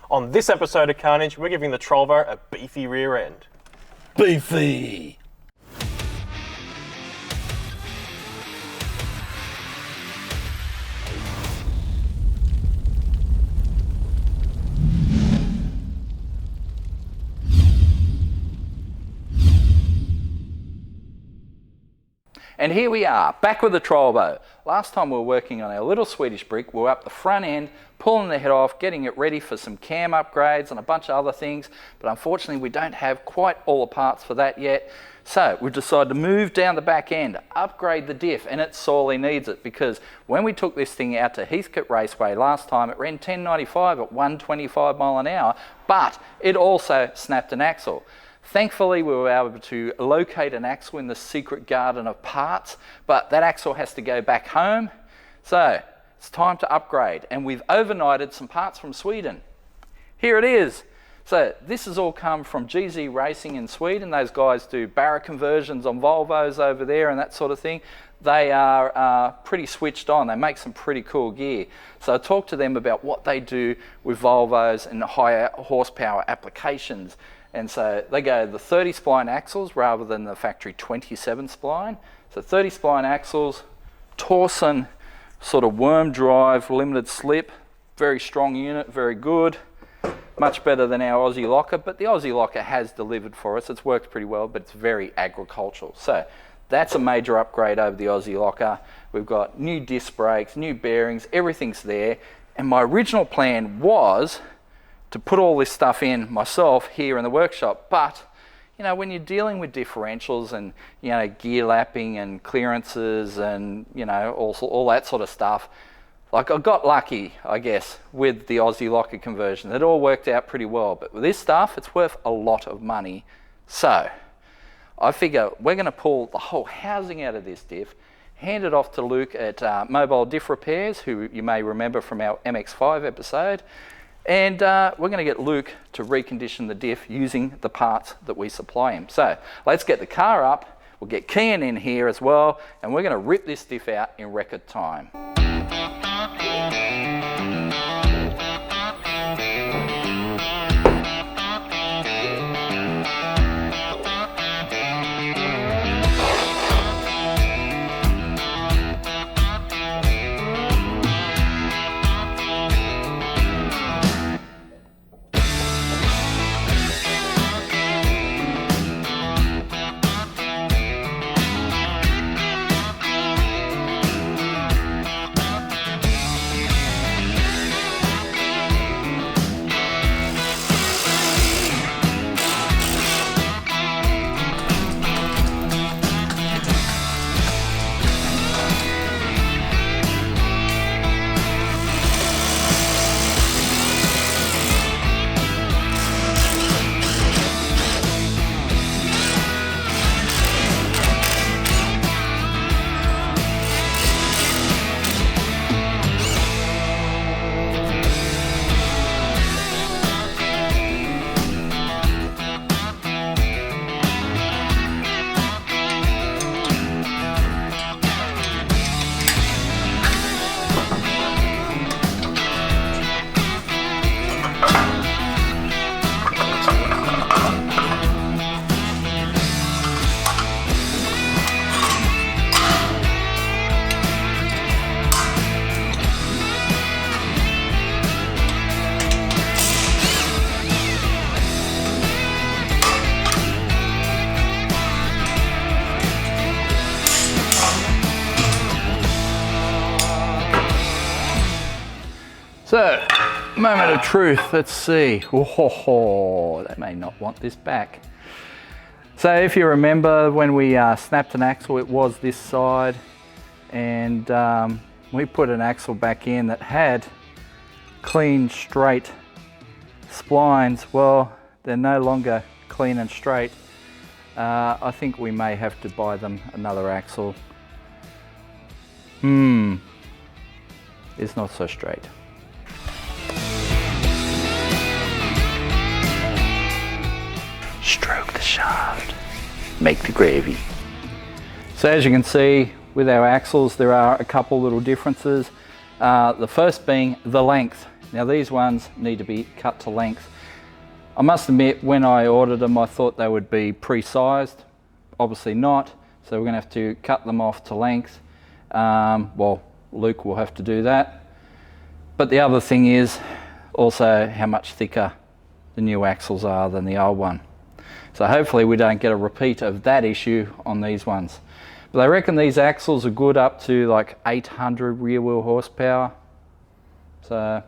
On this episode of Carnage, we're giving the Trolvo a beefy rear end. Beefy! And here we are, back with the Trolvo. Last time we were working on our little Swedish brick, we were up the front end, pulling the head off, getting it ready for some cam upgrades and a bunch of other things, but unfortunately we don't have quite all the parts for that yet. So we've decided to move down the back end, upgrade the diff, and it sorely needs it, because when we took this thing out to Heathcote Raceway last time, it ran 1095 at 125 mile an hour, but it also snapped an axle. Thankfully, we were able to locate an axle in the secret garden of parts, but that axle has to go back home. So it's time to upgrade, and we've overnighted some parts from Sweden. Here it is. So this has all come from GZ Racing in Sweden. Those guys do barra conversions on Volvos over there and that sort of thing. They are pretty switched on. They make some pretty cool gear. So I talked to them about what they do with Volvos and higher horsepower applications. And so they go the 30 spline axles rather than the factory 27 spline. So 30 spline axles, Torsen sort of worm drive, limited slip, very strong unit, very good. Much better than our Aussie locker, but the Aussie locker has delivered for us. It's worked pretty well, but it's very agricultural. So that's a major upgrade over the Aussie locker. We've got new disc brakes, new bearings, everything's there. And my original plan was to put all this stuff in myself here in the workshop, but you know, when you're dealing with differentials and you know, gear lapping and clearances and you know, all that sort of stuff, like I got lucky, I guess, with the Aussie locker conversion. It all worked out pretty well, but with this stuff, it's worth a lot of money. So I figure we're going to pull the whole housing out of this diff, hand it off to Luke at Mobile Diff Repairs, who you may remember from our MX5 episode. And we're going to get Luke to recondition the diff using the parts that we supply him. So let's get the car up, we'll get Kian in here as well, and we're going to rip this diff out in record time. So, moment of truth, let's see. Oh, they may not want this back. So if you remember when we snapped an axle, it was this side, and we put an axle back in that had clean, straight splines. Well, they're no longer clean and straight. I think we may have to buy them another axle. It's not so straight. Stroke the shaft, make the gravy. So as you can see with our axles, there are a couple little differences. The first being the length. Now these ones need to be cut to length. I must admit, when I ordered them, I thought they would be pre-sized. Obviously not, so we're gonna have to cut them off to length. Well, Luke will have to do that. But the other thing is also how much thicker the new axles are than the old one. So hopefully we don't get a repeat of that issue on these ones. But I reckon these axles are good up to like 800 rear wheel horsepower. So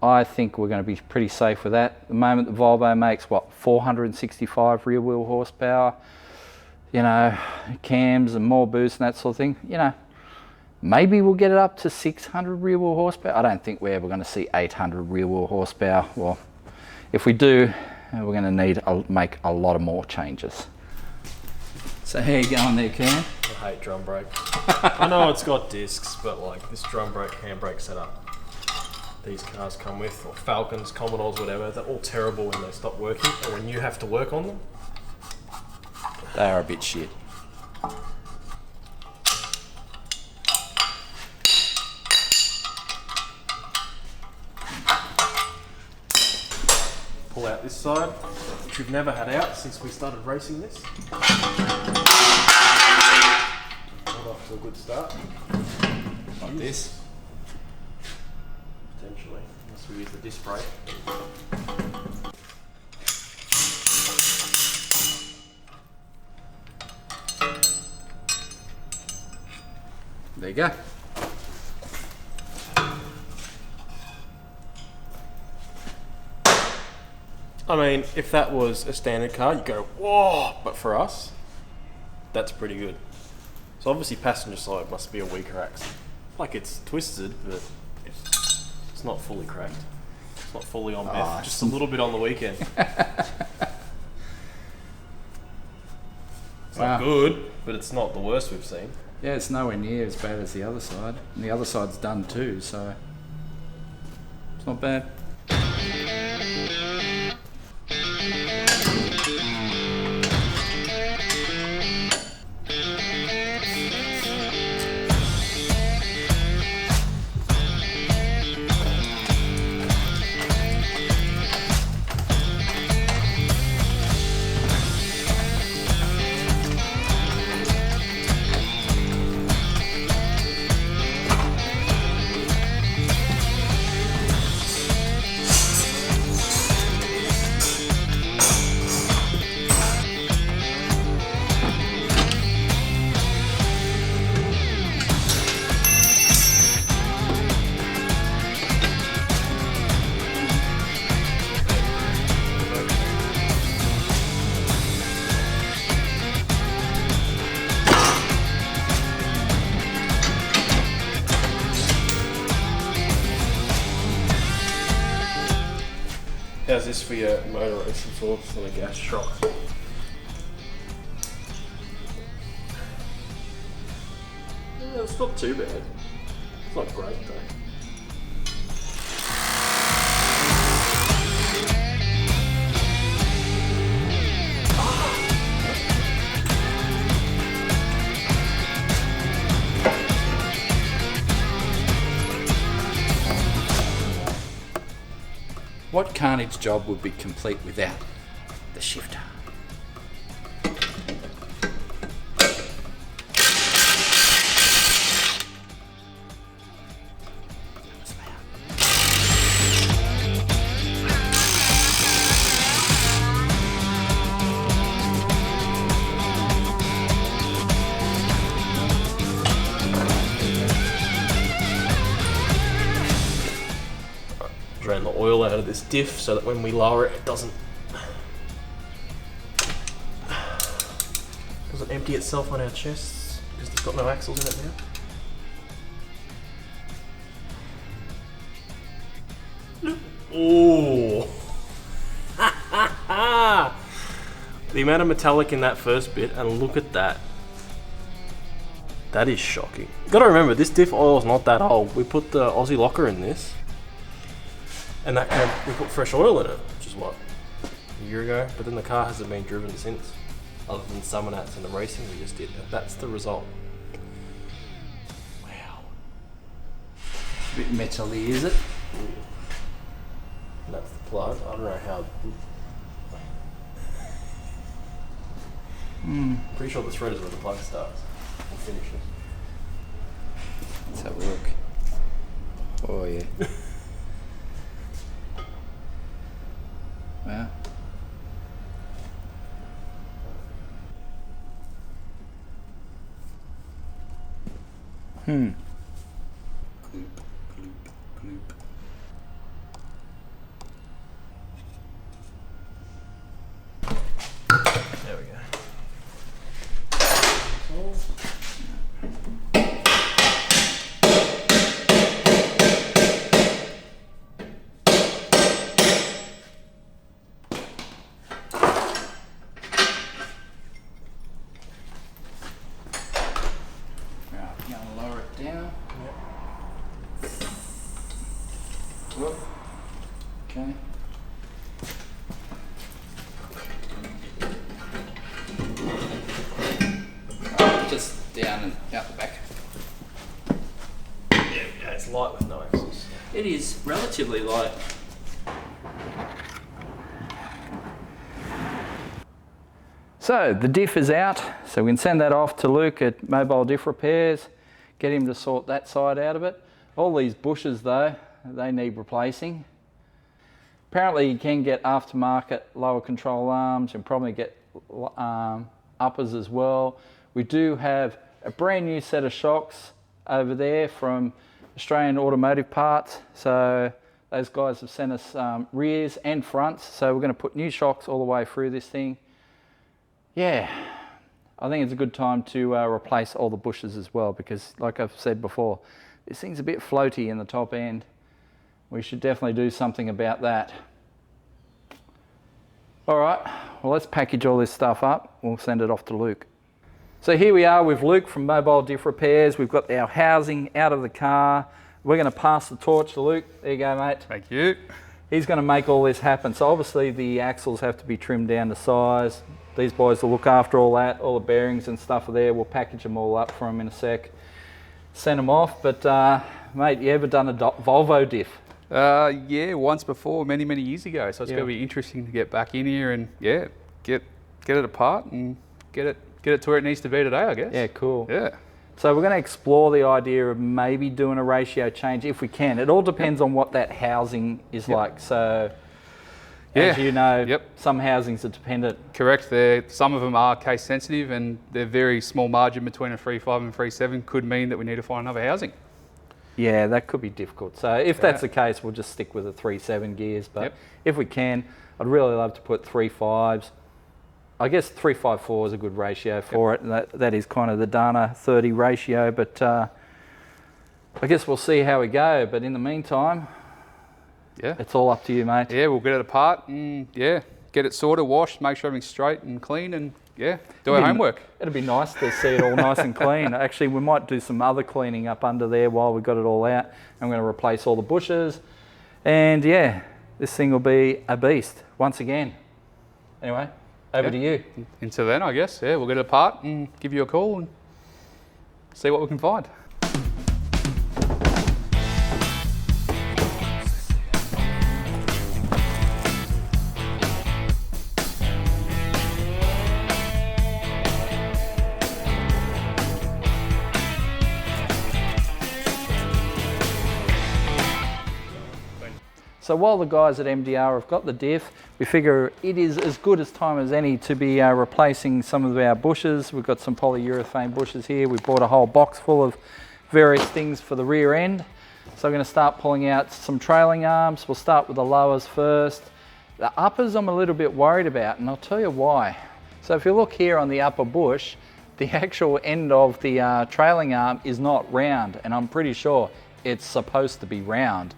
I think we're going to be pretty safe with that. At the moment the Volvo makes what, 465 rear wheel horsepower. You know, cams and more boost and that sort of thing. You know, maybe we'll get it up to 600 rear wheel horsepower. I don't think we're ever going to see 800 rear wheel horsepower. Well, if we do, we're going to need to make a lot of more changes. So how you going there, Cam? I hate drum brake. I know it's got discs, but like this drum brake, handbrake setup these cars come with, or Falcons, Commodores, whatever, they're all terrible when they stop working, or when you have to work on them. They are a bit shit. Pull out this side, which we've never had out since we started racing this. Got off to a good start. Like this. Potentially, unless we use the disc brake. There you go. I mean, if that was a standard car, you'd go, whoa! But for us, that's pretty good. So obviously passenger side must be a weaker axle. Like it's twisted, but it's not fully cracked. It's not fully on Biff, just a little bit on the weekend. It's not good, but it's not the worst we've seen. Yeah, it's nowhere near as bad as the other side. And the other side's done too, so it's not bad. How's this for your motor racing thoughts on a gas shock? Yeah, it's not too bad. It's not great though. What Carnage job would be complete without the shifter? Drain the oil out of this diff so that when we lower it, it doesn't empty itself on our chests because it's got no axles in it now. Oh! The amount of metallic in that first bit, and look at that. That is shocking. You gotta remember, this diff oil is not that old. We put the Aussie locker in this. And that we put fresh oil in it, which is what, a year ago? But then the car hasn't been driven since, other than Summernats and the racing we just did. And that's the result. Wow. A bit metally, is it? Ooh. plug. I don't know how. Pretty sure the thread is where the plug starts and finishes. Let's have a look. Oh yeah. Wow. Gloop, gloop, gloop. There we go. Whoop. Okay. Just down and out the back. There we go. It's light with no axles. It is relatively light. So the diff is out, so we can send that off to Luke at Mobile Diff Repairs, get him to sort that side out of it. All these bushes though, they need replacing. Apparently you can get aftermarket lower control arms and probably get uppers as well. We do have a brand new set of shocks over there from Australian Automotive Parts. So those guys have sent us rears and fronts. So we're going to put new shocks all the way through this thing. Yeah, I think it's a good time to replace all the bushes as well, because like I've said before, this thing's a bit floaty in the top end. We should definitely do something about that. All right, well, let's package all this stuff up. We'll send it off to Luke. So here we are with Luke from Mobile Diff Repairs. We've got our housing out of the car. We're going to pass the torch to Luke. There you go, mate. Thank you. He's going to make all this happen. So obviously the axles have to be trimmed down to size. These boys will look after all that. All the bearings and stuff are there. We'll package them all up for him in a sec. Send them off. But mate, you ever done a Volvo diff? Yeah, once before, many years ago. So it's going to be interesting to get back in here and yeah, get it apart and get it to where it needs to be today, I guess. Yeah, cool. Yeah. So we're going to explore the idea of maybe doing a ratio change if we can. It all depends on what that housing is like. So as you know, some housings are dependent. Correct. Some of them are case sensitive, and their very small margin between a 3.5 and 3.7 could mean that we need to find another housing. Yeah, that could be difficult. So if that's the case, we'll just stick with the 3.7 gears. But if we can, I'd really love to put 3.5s. I guess 3.54 is a good ratio for it. And that is kind of the Dana 30 ratio. But I guess we'll see how we go. But in the meantime, it's all up to you, mate. Yeah, we'll get it apart and get it sorted, washed, make sure everything's straight and clean, and do our homework. It'd be nice to see it all nice and clean. Actually, we might do some other cleaning up under there while we've got it all out. I'm going to replace all the bushes. And yeah, this thing will be a beast once again. Anyway, over to you. Until then, I guess, we'll get it apart and give you a call and see what we can find. So while the guys at MDR have got the diff, we figure it is as good as time as any to be replacing some of our bushes. We've got some polyurethane bushes here. We bought a whole box full of various things for the rear end. So I'm going to start pulling out some trailing arms. We'll start with the lowers first. The uppers I'm a little bit worried about, and I'll tell you why. So if you look here on the upper bush, the actual end of the trailing arm is not round, and I'm pretty sure it's supposed to be round.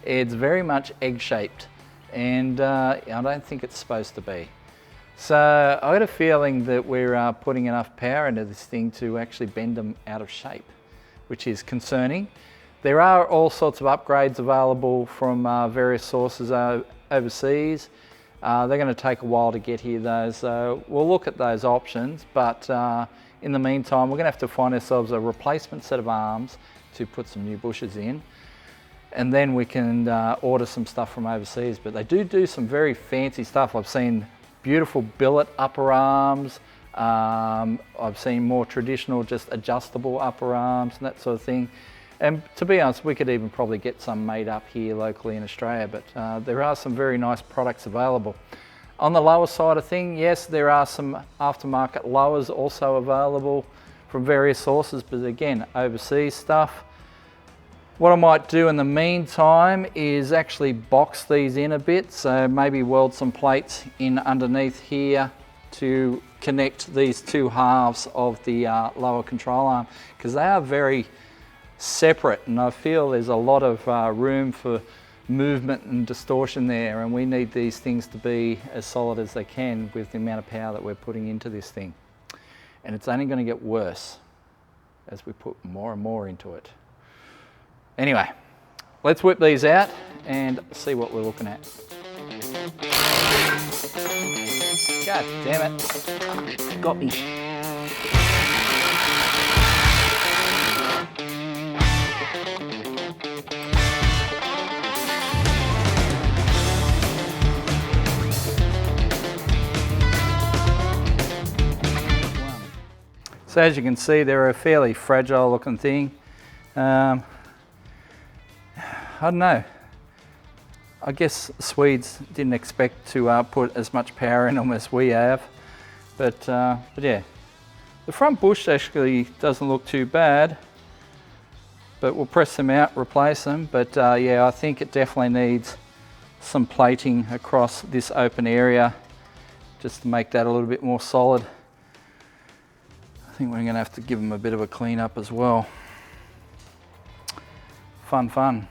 It's very much egg-shaped, and I don't think it's supposed to be. So I got a feeling that we're putting enough power into this thing to actually bend them out of shape, which is concerning. There are all sorts of upgrades available from various sources overseas. They're going to take a while to get here though, so we'll look at those options, but in the meantime we're going to have to find ourselves a replacement set of arms to put some new bushes in. and then we can order some stuff from overseas. But they do some very fancy stuff. I've seen beautiful billet upper arms. I've seen more traditional, just adjustable upper arms and that sort of thing. And to be honest, we could even probably get some made up here locally in Australia, but there are some very nice products available. On the lower side of thing, yes, there are some aftermarket lowers also available from various sources, but again, overseas stuff. What I might do in the meantime is actually box these in a bit, so maybe weld some plates in underneath here to connect these two halves of the lower control arm, because they are very separate, and I feel there's a lot of room for movement and distortion there, and we need these things to be as solid as they can with the amount of power that we're putting into this thing. And it's only going to get worse as we put more and more into it. Anyway, let's whip these out and see what we're looking at. God damn it. Got me. So as you can see, they're a fairly fragile looking thing. I don't know. I guess Swedes didn't expect to put as much power in them as we have. But yeah, the front bush actually doesn't look too bad. But we'll press them out, replace them. But yeah, I think it definitely needs some plating across this open area just to make that a little bit more solid. I think we're going to have to give them a bit of a clean up as well. Fun.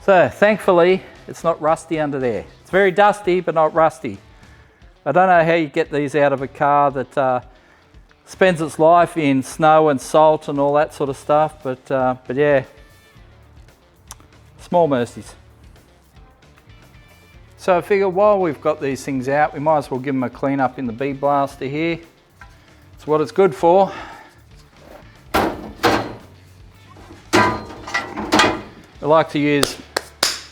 So thankfully, it's not rusty under there. It's very dusty, but not rusty. I don't know how you get these out of a car that spends its life in snow and salt and all that sort of stuff, but yeah, small mercies. So I figure while we've got these things out, we might as well give them a clean up in the bead blaster here. It's what it's good for. I like to use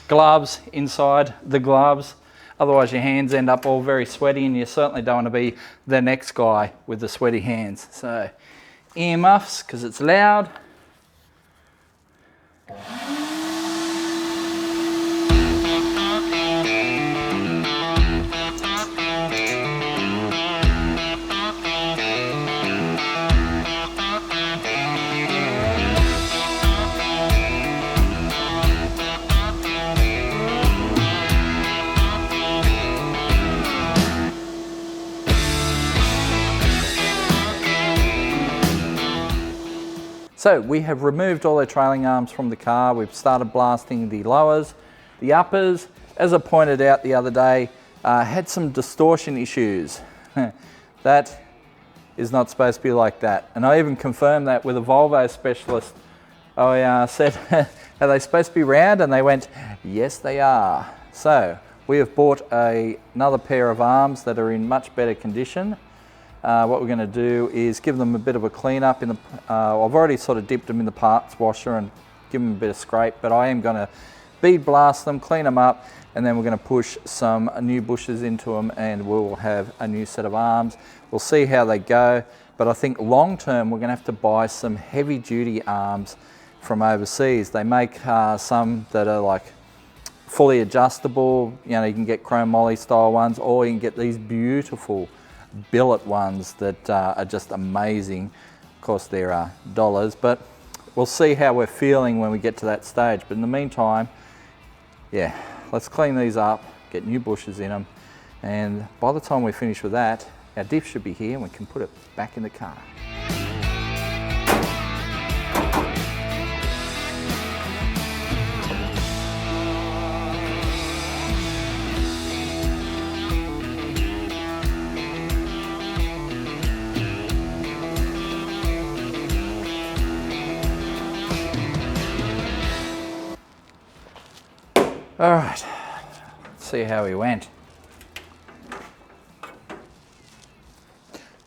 gloves inside the gloves, otherwise your hands end up all very sweaty, and you certainly don't want to be the next guy with the sweaty hands. So earmuffs, because it's loud. So we have removed all our trailing arms from the car. We've started blasting the lowers. The uppers, as I pointed out the other day, had some distortion issues. That is not supposed to be like that. And I even confirmed that with a Volvo specialist. I said, are they supposed to be round? And they went, yes, they are. So we have bought another pair of arms that are in much better condition. What we're going to do is give them a bit of a clean up in the, I've already sort of dipped them in the parts washer and give them a bit of scrape, but I am going to bead blast them, clean them up, and then we're going to push some new bushes into them, and we'll have a new set of arms. We'll see how they go, but I think long term we're going to have to buy some heavy duty arms from overseas. They make some that are like fully adjustable, you know, you can get chrome moly style ones, or you can get these beautiful billet ones that are just amazing. Of course they're dollars, but we'll see how we're feeling when we get to that stage. But in the meantime, yeah, let's clean these up get new bushes in them. And by the time we finish with that, our diff should be here and we can put it back in the car. All right, let's see how we went.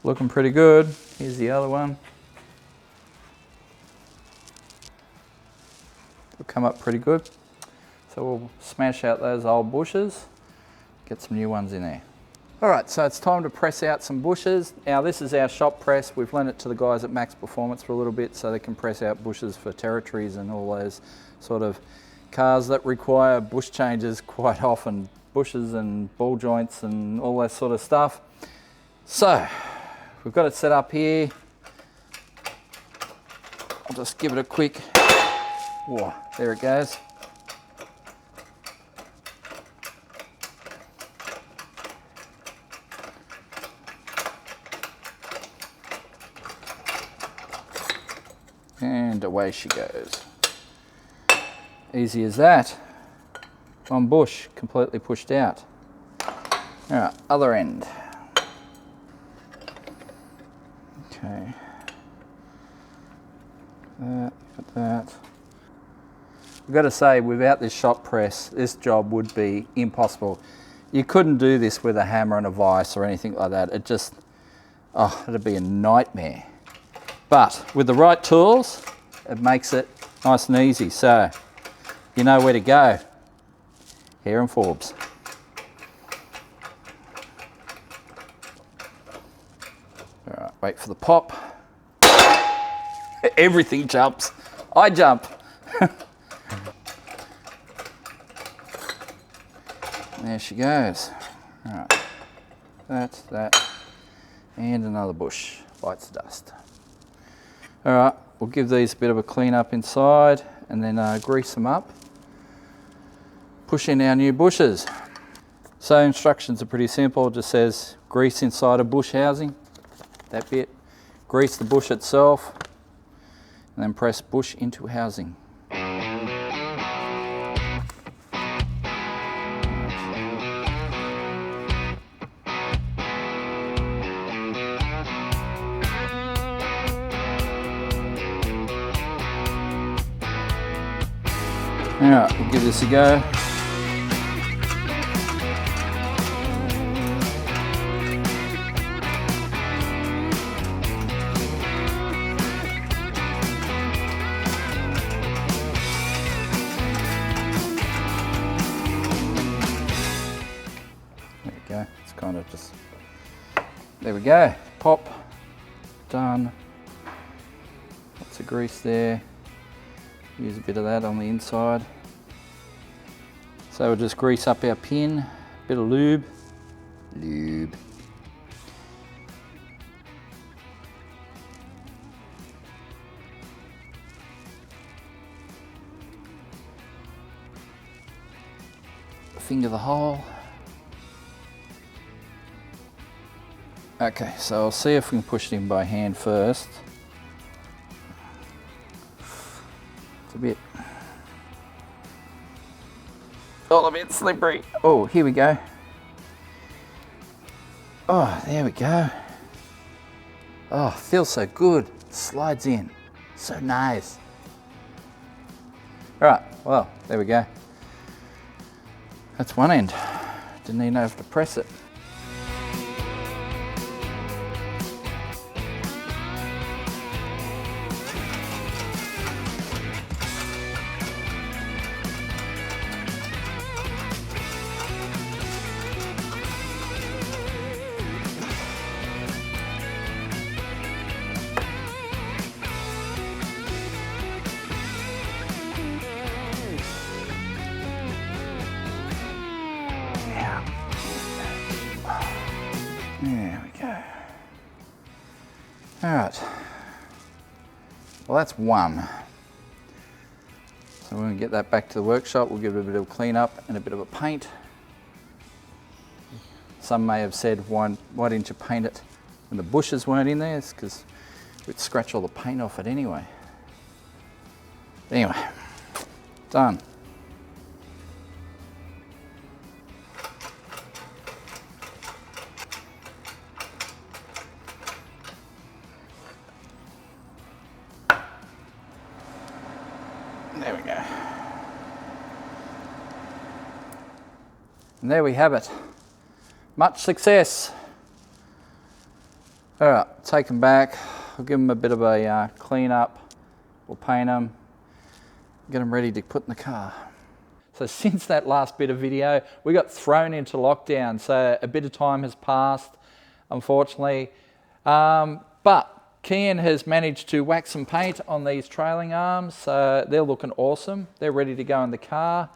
Looking pretty good. Here's the other one. It'll come up pretty good. So we'll smash out those old bushes, get some new ones in there. All right, so it's time to press out some bushes. Now this is our shop press. We've lent it to the guys at Max Performance for a little bit so they can press out bushes for territories and all those sort of cars that require bush changes quite often, bushes and ball joints and all that sort of stuff. So we've got it set up here. I'll just give it a quick, whoa, there it goes. And away she goes. Easy as that. One bush completely pushed out. All right, other end. Okay. That, got that. I've got to say, without this shop press, this job would be impossible. You couldn't do this with a hammer and a vise or anything like that. It just, oh, it'd be a nightmare. But with the right tools, it makes it nice and easy. So you know where to go. Here in Forbes. All right, wait for the pop. Everything jumps. I jump. There she goes. All right, that, and another bush bites the dust. All right, we'll give these a bit of a clean up inside and then grease them up. Push in our new bushes. So instructions are pretty simple. It just says grease inside a bush housing, that bit. Grease the bush itself and then press bush into housing. Alright, we'll give this a go. There we go, it's kind of just, there we go, pop, done. Lots of grease there. Use a bit of that on the inside. So we'll just grease up our pin, bit of lube. Finger the hole. Okay, so I'll see if we can push it in by hand first. It's a bit slippery. Oh, here we go. Oh, there we go. Oh, feels so good. Slides in. So nice. All right, well, there we go. That's one end. Didn't even have to press it. There we go. All right. Well, that's one. So we're going to get that back to the workshop. We'll give it a bit of a clean up and a bit of a paint. some may have said, why didn't you paint it when the bushes weren't in there? It's because we'd scratch all the paint off it anyway. Anyway, done. There we go. And there we have it. Much success. All right, take them back. I'll give them a bit of a clean up. We'll paint them, get them ready to put in the car. So since that last bit of video, we got thrown into lockdown. So a bit of time has passed, unfortunately. But Kian has managed to wax some paint on these trailing arms. So they're looking awesome. They're ready to go in the car.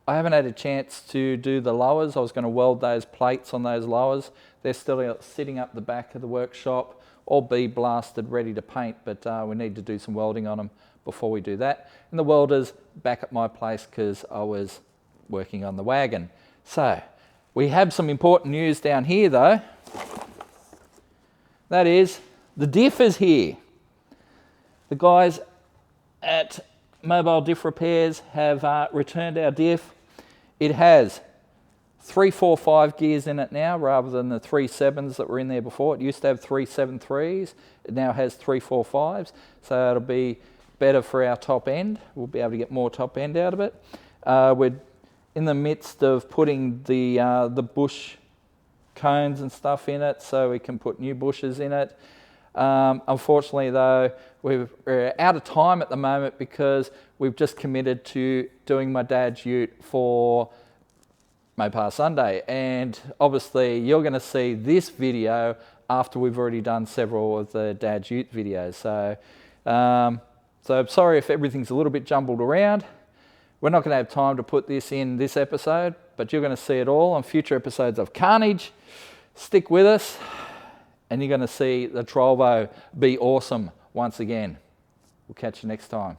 I haven't had a chance to do the lowers. I was going to weld those plates on those lowers. They're still sitting up the back of the workshop, all bead blasted, ready to paint, but we need to do some welding on them before we do that. And the welder's back at my place because I was working on the wagon. So we have some important news down here though. That is, the diff is here. The guys at Mobile Diff Repairs have returned our diff. It has 3 4 5 gears in it now rather than the 3 7s that were in there before. It used to have 3 7 3s. It now has 3 4 5s. So it'll be better for our top end. We'll be able to get more top end out of it. We're in the midst of putting the bush cones and stuff in it so we can put new bushes in it. Unfortunately though, we're out of time at the moment because we've just committed to doing my dad's ute for Mopar Sunday, and obviously you're going to see this video after we've already done several of the dad's ute videos. So I'm sorry if everything's a little bit jumbled around. We're not going to have time to put this in this episode, but you're going to see it all on future episodes of Carnage. Stick with us and you're going to see the Trolvo be awesome once again. We'll catch you next time.